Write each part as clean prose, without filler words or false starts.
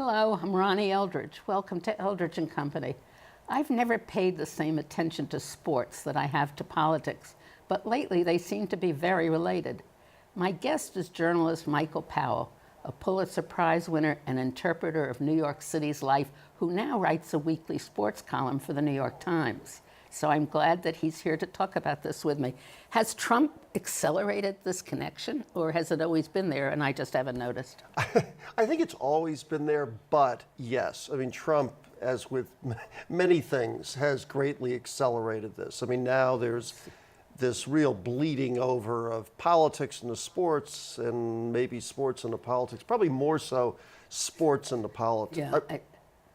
Hello, I'm Ronnie Eldridge. Welcome to Eldridge and Company. I've never paid the same attention to sports that I have to politics, but lately they seem to be very related. My guest is journalist Michael Powell, a Pulitzer Prize winner and interpreter of New York City's life, who now writes a weekly sports column for the New York Times. So I'm glad that he's here to talk about this with me. Has Trump accelerated this connection, or has it always been there and I just haven't noticed? I think it's always been there, but yes. I mean, Trump, as with many things, has greatly accelerated this. I mean, now there's this real bleeding over of politics into sports and maybe sports into politics, probably more so sports into politics. Yeah,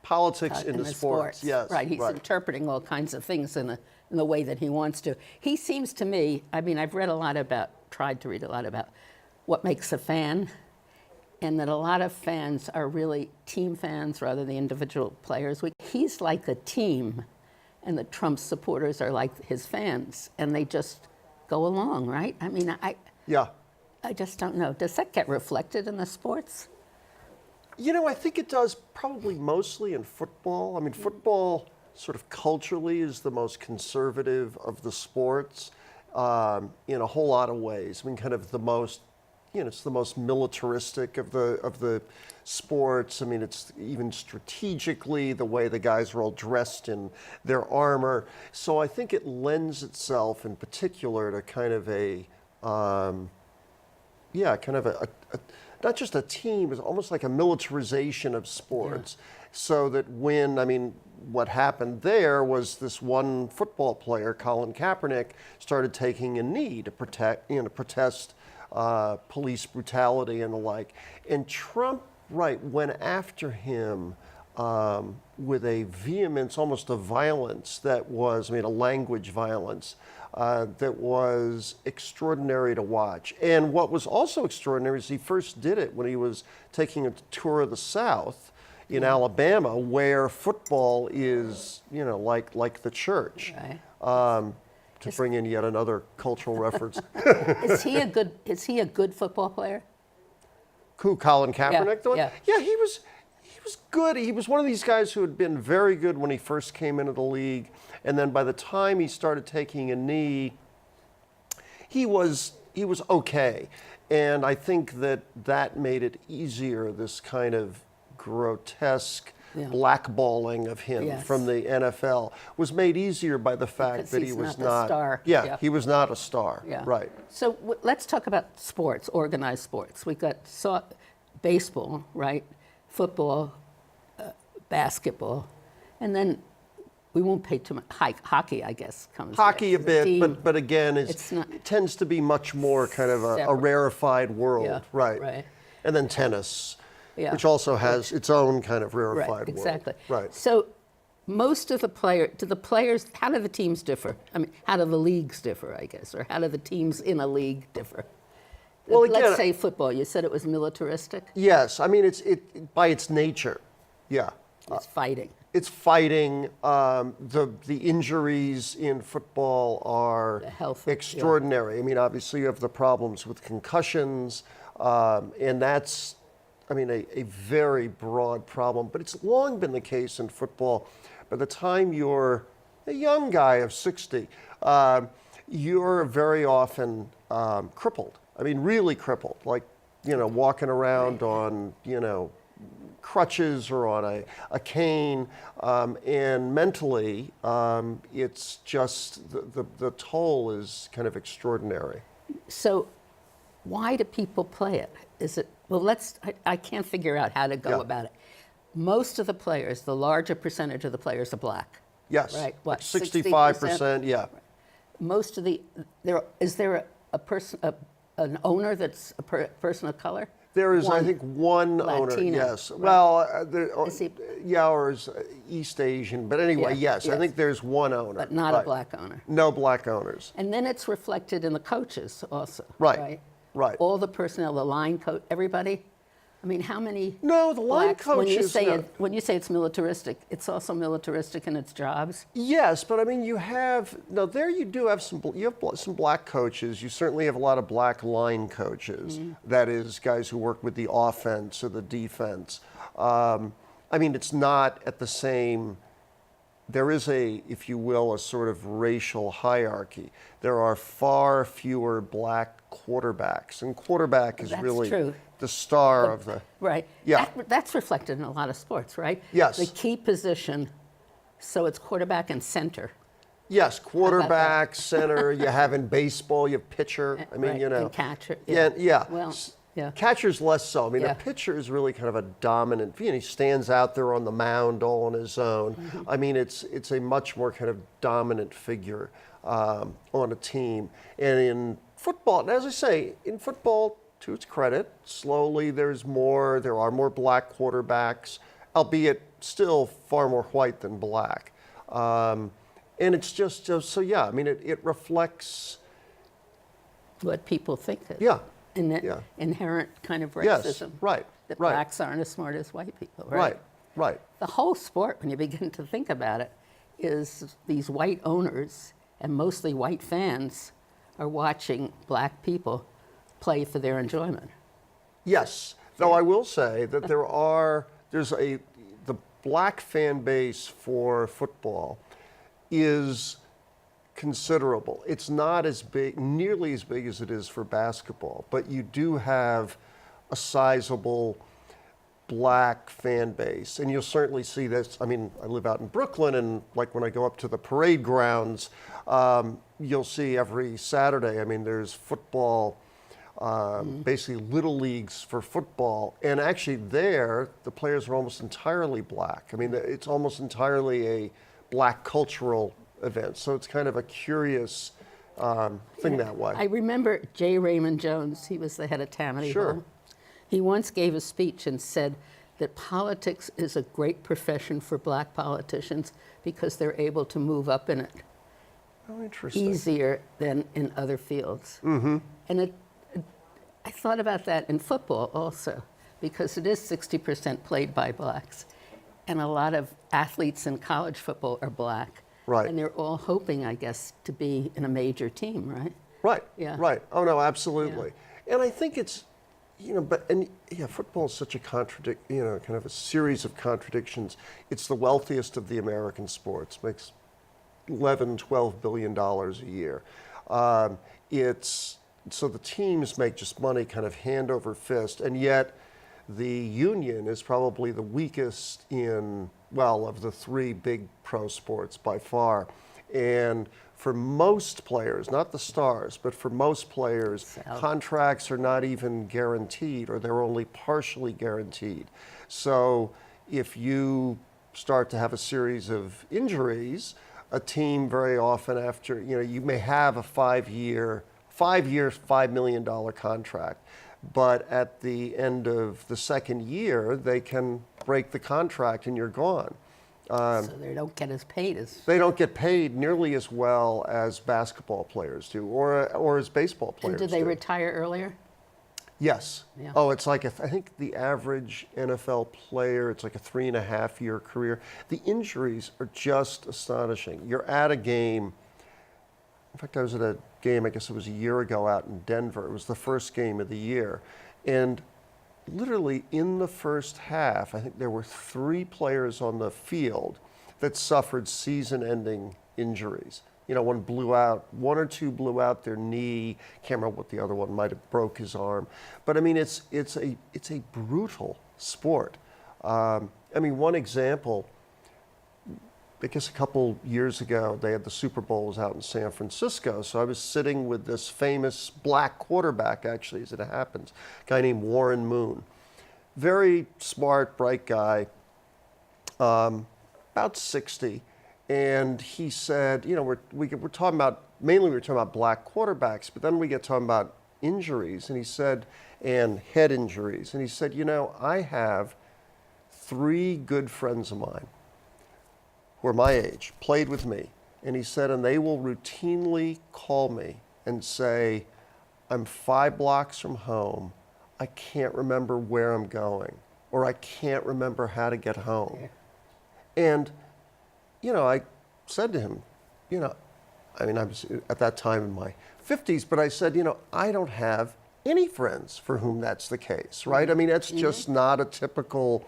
politics into sports. Yes, right. He's interpreting all kinds of things in the way that he wants to. He seems to me, I mean, I've read a lot about, tried to read a lot about what makes a fan, and that a lot of fans are really team fans rather than individual players. He's like a team, and the Trump supporters are like his fans, and they just go along, right? I mean, I just don't know. Does that get reflected in the sports? You know, I think it does probably mostly in football. I mean, football sort of culturally is the most conservative of the sports in a whole lot of ways. I mean, kind of the most, you know, it's the most militaristic of the sports. I mean, it's even strategically the way the guys are all dressed in their armor. So I think it lends itself in particular to kind of a, not just a team, it's almost like a militarization of sports. Yeah. So that when, I mean, what happened there was this one football player, Colin Kaepernick, started taking a knee to protest police brutality and the like. And Trump, went after him with a vehemence, almost a violence that was, I mean, a language violence that was extraordinary to watch. And what was also extraordinary is he first did it when he was taking a tour of the South in Alabama, where football is, you know, like the church. Right. To bring in yet another cultural reference. Is he a good football player? Who, Colin Kaepernick? Yeah. He was good. He was one of these guys who had been very good when he first came into the league. And then by the time he started taking a knee, he was okay. And I think that made it easier, this kind of grotesque blackballing of him from the NFL was made easier by the fact because that he was not a star. He was not a star. Yeah. Right. So let's talk about sports, organized sports. We've got baseball, right? Football, basketball, and then we won't pay too much. Hockey, I guess, comes. Hockey a bit, but again, it tends to be much more kind of a rarefied world. Yeah, right. And then tennis. Yeah. Which also has its own kind of rarefied world. Exactly. Right. So most of the players, how do the teams differ? I mean, how do the leagues differ, I guess, or how do the teams in a league differ? Well, again, let's say football. You said it was militaristic? Yes. I mean, it's by its nature. Yeah. It's fighting. It's fighting. The injuries in football are extraordinary. I mean, obviously you have the problems with concussions, and that's, I mean, a very broad problem, but it's long been the case in football. By the time you're a young guy of 60, you're very often crippled. I mean, really crippled, like, you know, walking around on, you know, crutches or on a cane, and mentally, it's just, the toll is kind of extraordinary. So why do people play it? Is it, well, I can't figure out how to go about it. Most of the players, the larger percentage of the players are black. Yes. Right? What, 65%, yeah. Most of is there a person, an owner that's a person of color? There is, I think, one owner, yes. Right. Well, or is East Asian, but anyway, yes, I think there's one owner. But not a black owner. No black owners. And then it's reflected in the coaches also, right? All the personnel, the line coach, everybody. I mean, how many? No, the line coaches. When you say it's militaristic, it's also militaristic in its jobs. Yes, but I mean, you have some black coaches. You certainly have a lot of black line coaches. Mm-hmm. That is, guys who work with the offense or the defense. I mean, it's not at the same. There is a, if you will, a sort of racial hierarchy. There are far fewer black quarterbacks, and quarterback is That's really true. the star of the. Right. Yeah. That's reflected in a lot of sports, right? Yes. The key position, so it's quarterback and center. Yes, quarterback, center. You have in baseball, you have pitcher. I mean, Right, you know. and catcher. Yeah, yeah. Well, yeah. Catcher's less so. I mean, Yeah. a pitcher is really kind of a dominant. He stands out there on the mound all on his own. Mm-hmm. I mean, it's a much more kind of dominant figure on a team. And in football, and as I say, in football, to its credit, slowly there are more black quarterbacks, albeit still far more white than black. And it's just so yeah. I mean, it reflects. What people think. Yeah. In the Yeah. inherent kind of Yes. racism. Right. That Right. blacks aren't as smart as white people, right? Right. Right. The whole sport, when you begin to think about it, is these white owners and mostly white fans are watching black people play for their enjoyment. Yes. Though I will say that the black fan base for football is considerable. It's not as big, nearly as big as it is for basketball, but you do have a sizable black fan base. And you'll certainly see this. I mean, I live out in Brooklyn, and like when I go up to the parade grounds, you'll see every Saturday, I mean, there's football, basically little leagues for football. And actually there, the players are almost entirely black. I mean, it's almost entirely a black cultural event. So it's kind of a curious thing that way. I remember J. Raymond Jones, he was the head of Tammany Sure. Hall. He once gave a speech and said that politics is a great profession for black politicians because they're able to move up in it Oh, interesting. easier than in other fields. Mm-hmm. And I thought about that in football also, because it is 60% played by blacks. And a lot of athletes in college football are black. Right. And they're all hoping, I guess, to be in a major team, right? Right. Yeah. Right. Oh no, absolutely. And I think it's, football is such a kind of a series of contradictions. It's the wealthiest of the American sports, makes $11-12 billion a year. So the teams make just money kind of hand over fist, and yet the union is probably the weakest of the three big pro sports by far. And for most players, not the stars, but for most players, contracts are not even guaranteed, or they're only partially guaranteed. So if you start to have a series of injuries, a team very often after, you may have a 5-year, $5 million contract. But at the end of the second year, they can break the contract and you're gone. So they don't get as paid as... They don't get paid nearly as well as basketball players do, or as baseball players And do they do. retire earlier? Yes. Yeah. Oh, it's like, I think the average NFL player, it's like a 3.5-year career. The injuries are just astonishing. You're at a game. In fact, I was at a game, I guess it was a year ago out in Denver. It was the first game of the year. And literally in the first half, I think there were 3 players on the field that suffered season-ending injuries. One or two blew out their knee. Can't remember what the other one might have broke his arm. But I mean, it's a brutal sport. One example, I guess a couple years ago, they had the Super Bowls out in San Francisco. So I was sitting with this famous black quarterback, actually, as it happens, a guy named Warren Moon. Very smart, bright guy, about 60. And he said, we're talking about, mainly we were talking about black quarterbacks, but then we get talking about injuries. And he said, and head injuries. And he said, I have 3 good friends of mine who are my age, played with me. And he said, and they will routinely call me and say, I'm 5 blocks from home. I can't remember where I'm going, or I can't remember how to get home. Yeah. And, I said to him, I was at that time in my 50s, but I said, I don't have any friends for whom that's the case, right? I mean, that's just not a typical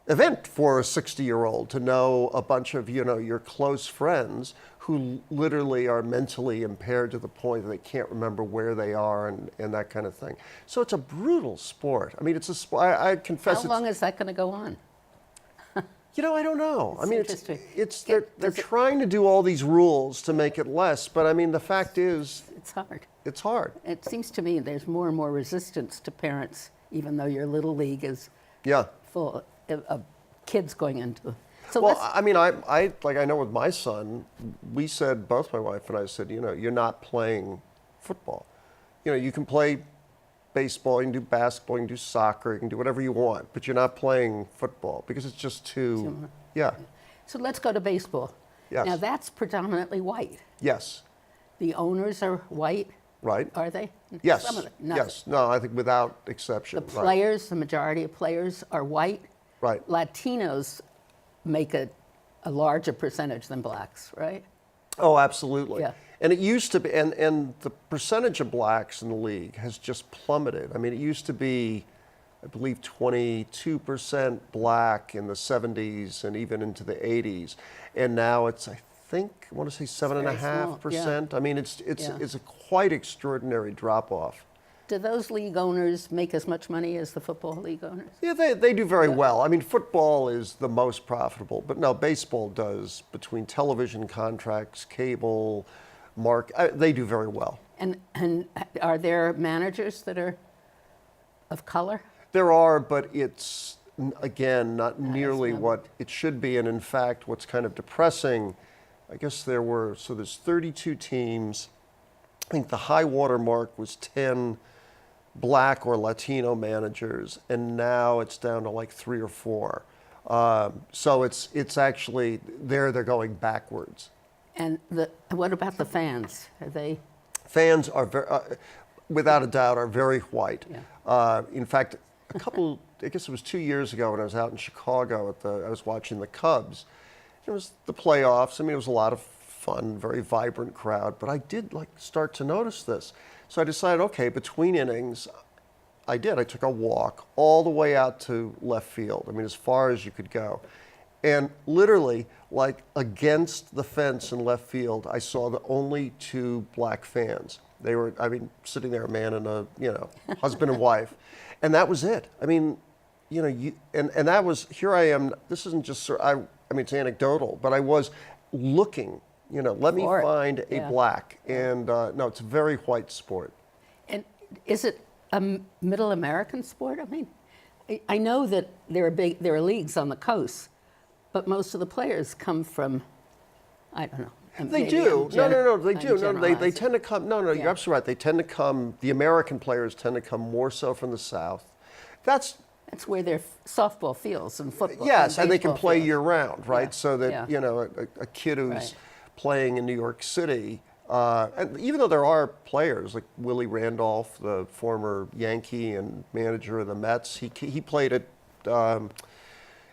event for a 60-year-old to know a bunch of, your close friends who literally are mentally impaired to the point that they can't remember where they are and that kind of thing. So it's a brutal sport. I mean, it's a sport, I confess. How long is that going to go on? I don't know. I mean, interesting. they're trying to do all these rules to make it less, but I mean, the fact is, It's hard. it's hard. It seems to me there's more and more resistance to parents, even though your little league is Yeah. full of kids going into. So Well, let's, I mean, I know with my son, we said, both my wife and I said, you're not playing football. You can play baseball, you can do basketball, you can do soccer, you can do whatever you want, but you're not playing football because it's just too, yeah. so let's go to baseball. Yes. Now that's predominantly white. Yes. The owners are white, Right. are they? Yes. Some of them. Not Yes. No, I think without exception. The players, the majority of players are white. Right. Latinos make a larger percentage than blacks, right? Oh, absolutely. Yeah. And it used to be, and the percentage of blacks in the league has just plummeted. I mean, it used to be, I believe, 22% black in the 70s and even into the 80s. And now it's, I want to say 7.5%. I mean, it's a quite extraordinary drop off. Do those league owners make as much money as the football league owners? Yeah, they do very well. I mean, football is the most profitable, but no, baseball does, between television contracts, cable, they do very well. And are there managers that are of color? There are, but it's, again, not nearly not- what it should be. And in fact, what's kind of depressing, I guess there's 32 teams. I think the high water mark was 10 black or Latino managers, and now it's down to like 3 or 4. So it's actually, they're going backwards. And what about the fans? Are they? Fans are without a doubt, are very white. Yeah. In fact, I guess it was 2 years ago when I was out in Chicago I was watching the Cubs. It was the playoffs. I mean, it was a lot of fun, very vibrant crowd, but I did start to notice this. So I decided, okay, between innings, I took a walk all the way out to left field. I mean, as far as you could go. And literally, against the fence in left field, I saw the only 2 black fans. They were, sitting there, a man and a, husband and wife. And that was it. I mean, and that was, here I am, this isn't just, it's anecdotal, but I was looking, let me find a black. And no, it's a very white sport. And is it a middle American sport? I mean, I know that there are leagues on the coast, but most of the players come from, I don't know. They do. No, they do. No, they tend to come. No, Yeah. you're absolutely right. They tend to come. The American players tend to come more so from the South. That's where their softball fields and football. yes, and they can baseball play fields. year round, right? Yeah. So that Yeah. a kid who's Right. playing in New York City, and even though there are players like Willie Randolph, the former Yankee and manager of the Mets, he played at.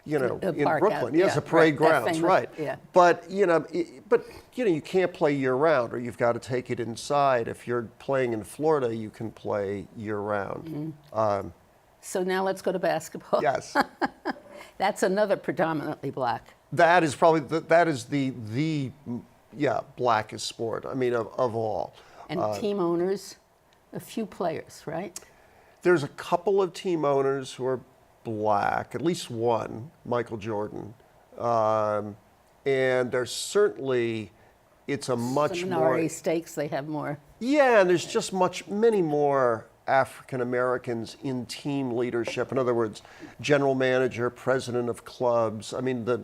In park Brooklyn, out, yes, yeah, the parade right, that grounds, famous- right? yeah. But you can't play year round, or you've got to take it inside. If you're playing in Florida, you can play year round. So now let's go to basketball. Yes, That's another predominantly black. that is probably the blackest sport. I mean, of all. And team owners, a few players, right? There's a couple of team owners who are black, at least one, Michael Jordan, and there's certainly, it's a much Some more minority stakes, they have more. Yeah, and there's just many more African Americans in team leadership. In other words, general manager, president of clubs. I mean, the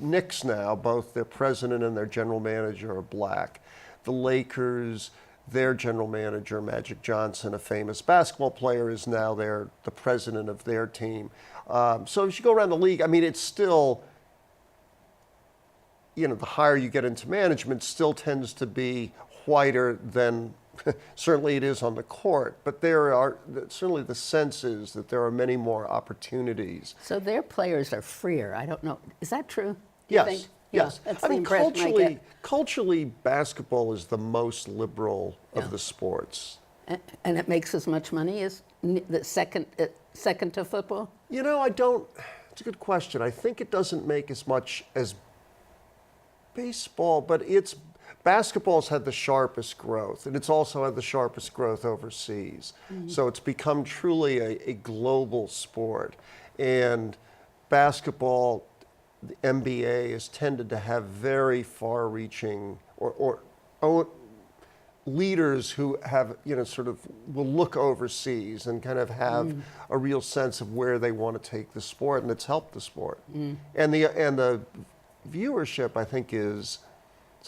Knicks now, both their president and their general manager are black. The Lakers, their general manager, Magic Johnson, a famous basketball player, is now the president of their team. So as you go around the league, I mean, it's still, the higher you get into management, still tends to be whiter than certainly it is on the court. But certainly the sense is that there are many more opportunities. So their players are freer. I don't know. Is that true? Do you Yes. think? Yes. Yeah, that's I the mean, impression I get. culturally, basketball is the most liberal of the sports. And it makes as much money as the second to football? I don't. It's a good question. I think it doesn't make as much as baseball, but basketball's had the sharpest growth, and it's also had the sharpest growth overseas. So it's become truly a global sport. And basketball, the NBA has tended to have very far-reaching or leaders who have, sort of will look overseas and kind of have a real sense of where they want to take the sport, and it's helped the sport. And the viewership, I think, it's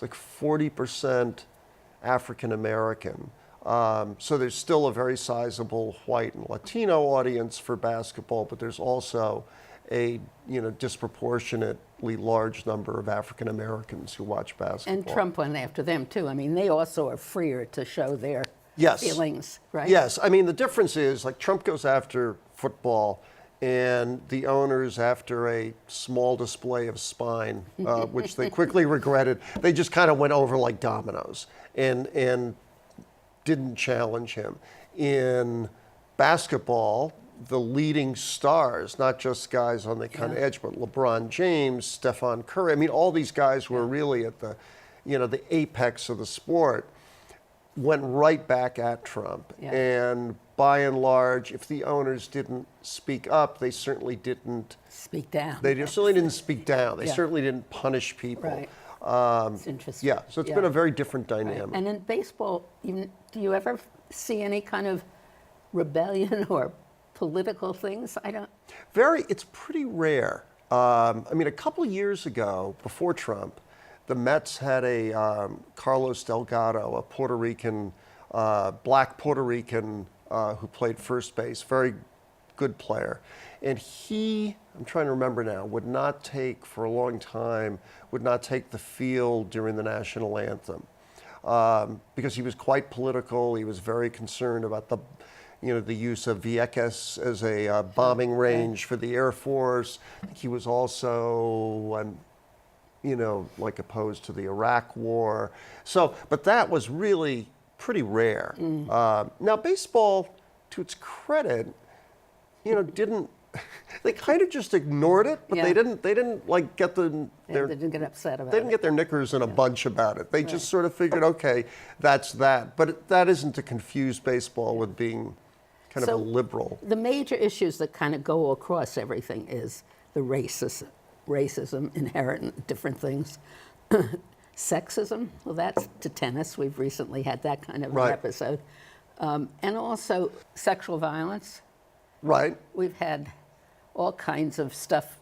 like 40% African American. So there's still a very sizable white and Latino audience for basketball, but there's also a disproportionately large number of African Americans who watch basketball. And Trump went after them too. I mean, they also are freer to show their feelings, right? Yes. I mean, the difference is, like, Trump goes after football, and the owners, after a small display of spine, which they quickly regretted, they just kind of went over like dominoes and didn't challenge him. In basketball, the leading stars, not just guys on the kind of edge, but LeBron James, Stephen Curry, I mean, all these guys were really at the apex of the sport, went right back at Trump. And by and large, if the owners didn't speak up, they certainly didn't speak down. They certainly didn't speak down. They certainly didn't punish people. Right. It's interesting. Yeah, so it's been a very different dynamic. Right. And in baseball, do you ever see any kind of rebellion or political things? It's pretty rare. I mean, a couple of years ago, before Trump, the Mets had a Carlos Delgado, a Puerto Rican, black Puerto Rican who played first base, very good player. And I'm trying to remember now, for a long time, would not take the field during the national anthem because he was quite political. He was very concerned about the use of Vieques as a bombing range for the Air Force. He was also, opposed to the Iraq War. So, but that was really pretty rare. Now, baseball, to its credit, didn't. They kind of just ignored it, but they didn't like get they didn't get upset about it. They didn't get their knickers in a bunch about it. They just sort of figured, okay, that's that. But that isn't to confuse baseball with being kind of a liberal. The major issues that kind of go across everything is the racism inherent in different things. Sexism, well, that's to tennis. We've recently had that kind of an episode. And also sexual violence. Right. We've had all kinds of stuff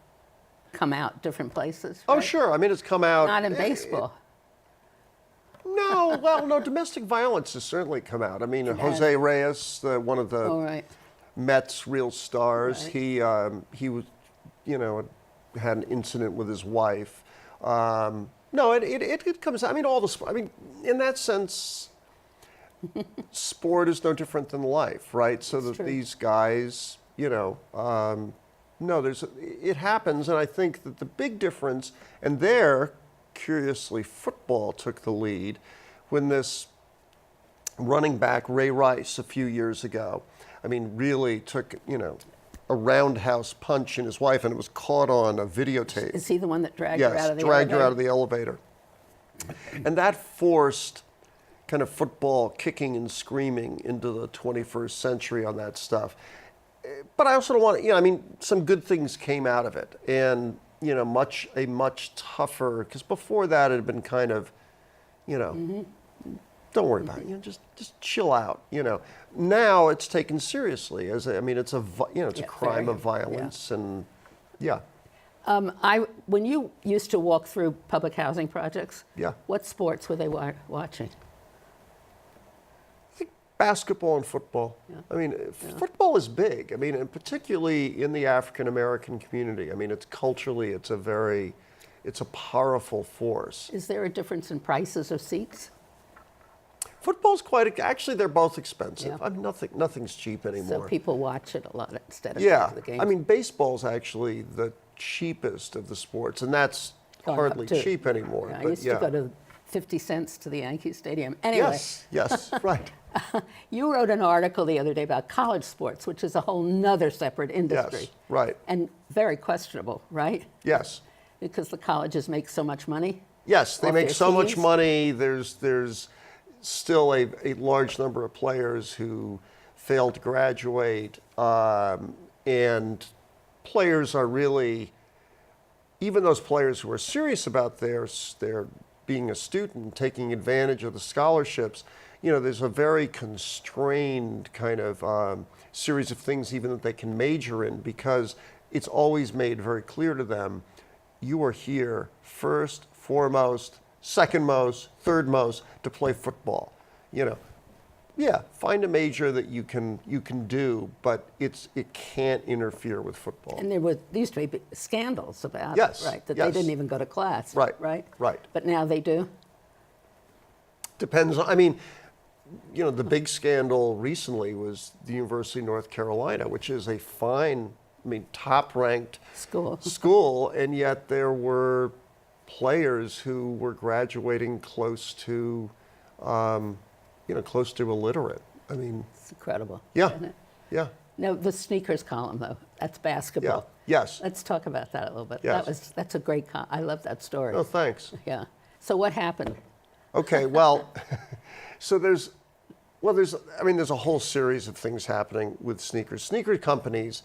come out different places. Oh, right? sure. I mean, it's come out. Not in baseball. No, well, no, domestic violence has certainly come out. I mean, Jose Reyes, one of the Mets' real stars, he was, had an incident with his wife. No, it comes out. I mean, in that sense, sport is no different than life, right? So that these guys, no, it happens, and I think that the big difference, and there, curiously, football took the lead when this running back, Ray Rice, a few years ago, I mean, really took, a roundhouse punch in his wife, and it was caught on a videotape. Is he the one that dragged her out of the elevator? Yes, dragged her out of the elevator. And that forced kind of football kicking and screaming into the 21st century on that stuff. But I also don't want to, some good things came out of it. And, a much tougher, because before that it had been kind of, don't worry about it, just chill out, Now it's taken seriously as it's a crime of violence and when you used to walk through public housing projects, what sports were they watching? I think basketball and football. I mean, football is big. I mean, and particularly in the African American community. I mean, it's culturally, it's a powerful force. Is there a difference in prices of seats? Football's actually, they're both expensive. I mean, nothing's cheap anymore. So people watch it a lot instead of going to the games. I mean, baseball's actually the cheapest of the sports, and that's hardly cheap anymore. I used to go to 50 cents to the Yankee Stadium. Anyway. Yes, right. You wrote an article the other day about college sports, which is a whole nother separate industry. Yes, right. And very questionable, right? Yes. Because the colleges make so much money. Yes, they off make their so much teams. money. There's still a large number of players who fail to graduate, and players are really, even those players who are serious about their being a student, taking advantage of the scholarships, there's a very constrained kind of series of things even that they can major in, because it's always made very clear to them, you are here first, foremost, second most, third most to play football. Yeah, find a major that you can do, but it can't interfere with football. And there used to be scandals about Yes, it, right? That yes. they didn't even go to class. Right, Right? right. But now they do? Depends on, the big scandal recently was the University of North Carolina, which is a fine, top-ranked school, and yet there were players who were graduating close to illiterate. It's incredible. Yeah, Isn't it? yeah. No, the sneakers column, though, that's basketball. Yeah. Yes. Let's talk about that a little bit. Yes. That's a great, I love that story. Oh, thanks. Yeah. So what happened? Okay, well, so there's a whole series of things happening with sneakers. Sneaker companies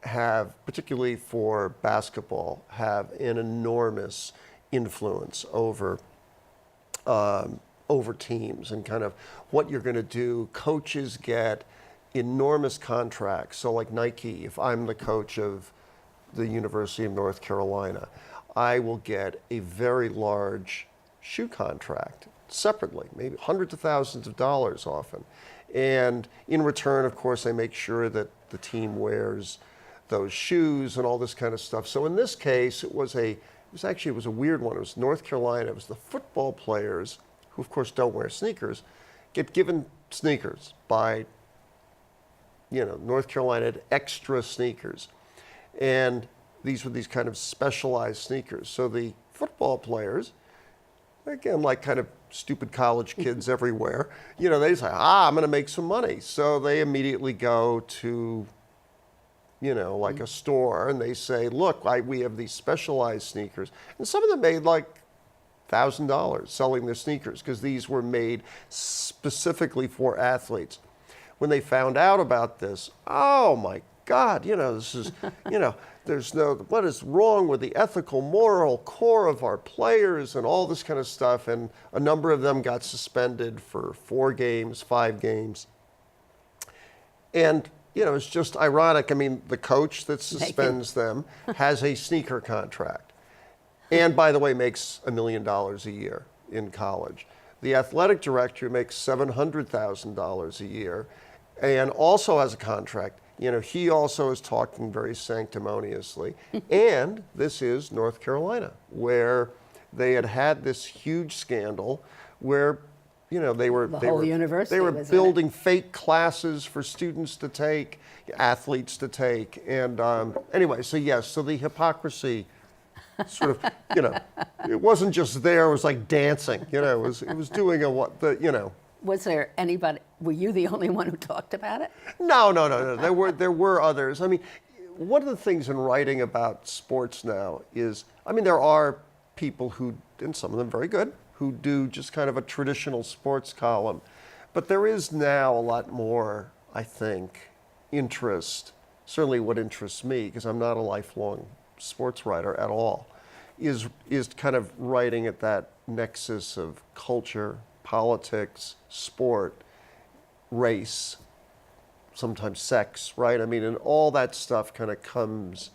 have, particularly for basketball, have an enormous influence over teams and kind of what you're going to do. Coaches get enormous contracts. So like Nike, if I'm the coach of the University of North Carolina, I will get a very large shoe contract separately, maybe hundreds of thousands of dollars often. And in return, of course, I make sure that the team wears those shoes and all this kind of stuff. So in this case, it was a weird one. It was North Carolina. It was the football players, who of course don't wear sneakers, get given sneakers by, North Carolina had extra sneakers. And these were these kind of specialized sneakers. So the football players, again, like kind of stupid college kids everywhere, they say, I'm going to make some money. So they immediately go to, like a store, and they say, look, we have these specialized sneakers. And some of them made like $1,000 selling their sneakers because these were made specifically for athletes. When they found out about this, oh my God, this is, what is wrong with the ethical, moral core of our players and all this kind of stuff. And a number of them got suspended for 4 games, 5 games. And, it's just ironic. The coach that suspends them has a sneaker contract. And by the way, makes $1 million a year in college. The athletic director makes $700,000 a year and also has a contract. He also is talking very sanctimoniously. And this is North Carolina, where they had this huge scandal where, they were building fake classes for students to take, athletes to take. And anyway, so yes, so the hypocrisy sort of, it wasn't just there, it was like dancing, it was doing Was there anybody, were you the only one who talked about it? No. There were others. One of the things in writing about sports now is, there are people who, and some of them very good, who do just kind of a traditional sports column. But there is now a lot more, I think, interest, certainly what interests me, because I'm not a lifelong sports writer at all, is kind of writing at that nexus of culture, politics, sport, race, sometimes sex, right? And all that stuff kind of comes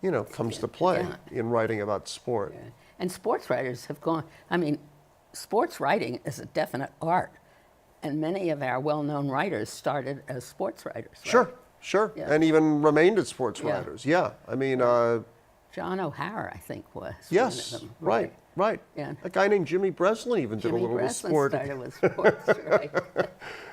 to play in writing about sport. Yeah. And sports writers have gone, sports writing is a definite art. And many of our well-known writers started as sports writers. Right? Sure. Yeah. And even remained as sports writers. Yeah. John O'Hara, I think, was yes, one of them. Right. Yeah. A guy named Jimmy Breslin even did a little with sport. Started with sports, right.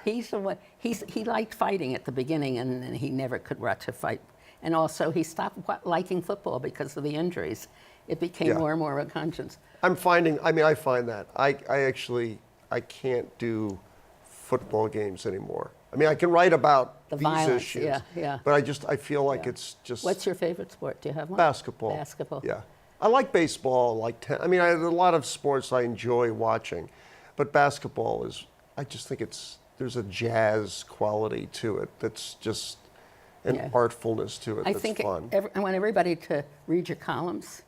He's the one. He liked fighting at the beginning, and then he never could watch a fight. And also, he stopped liking football because of the injuries. It became more and more of a conscience. I find that I can't do football games anymore. I mean, I can write about The these violence, issues, yeah. but I feel like it's just What's your favorite sport? Do you have one? basketball. Basketball. Yeah. I like baseball, I mean, I have a lot of sports I enjoy watching, but basketball I just think there's a jazz quality to it that's just an artfulness to it I that's think fun. I want everybody to read your columns.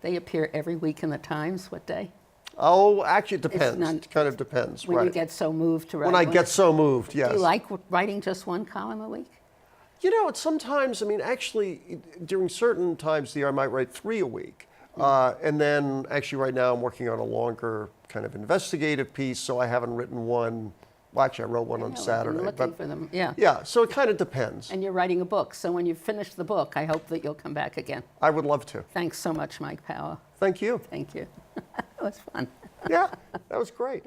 They appear every week in the Times. What day? Oh, actually, it depends. not- It kind of depends, When right. you get so moved to write When I one? get so moved, yes. Do you like writing just one column a week? You know, it's sometimes, I mean, actually, during certain times of the year, I might write 3 a week. And then, actually, right now, I'm working on a longer kind of investigative piece, so I haven't written one. Well, actually, I wrote one on Yeah, Saturday. I'm looking But for them. Yeah. yeah, so it kind of depends. And you're writing a book. So when you finish the book, I hope that you'll come back again. I would love to. Thanks so much, Mike Powell. Thank you. Thank you. It was fun. Yeah, that was great.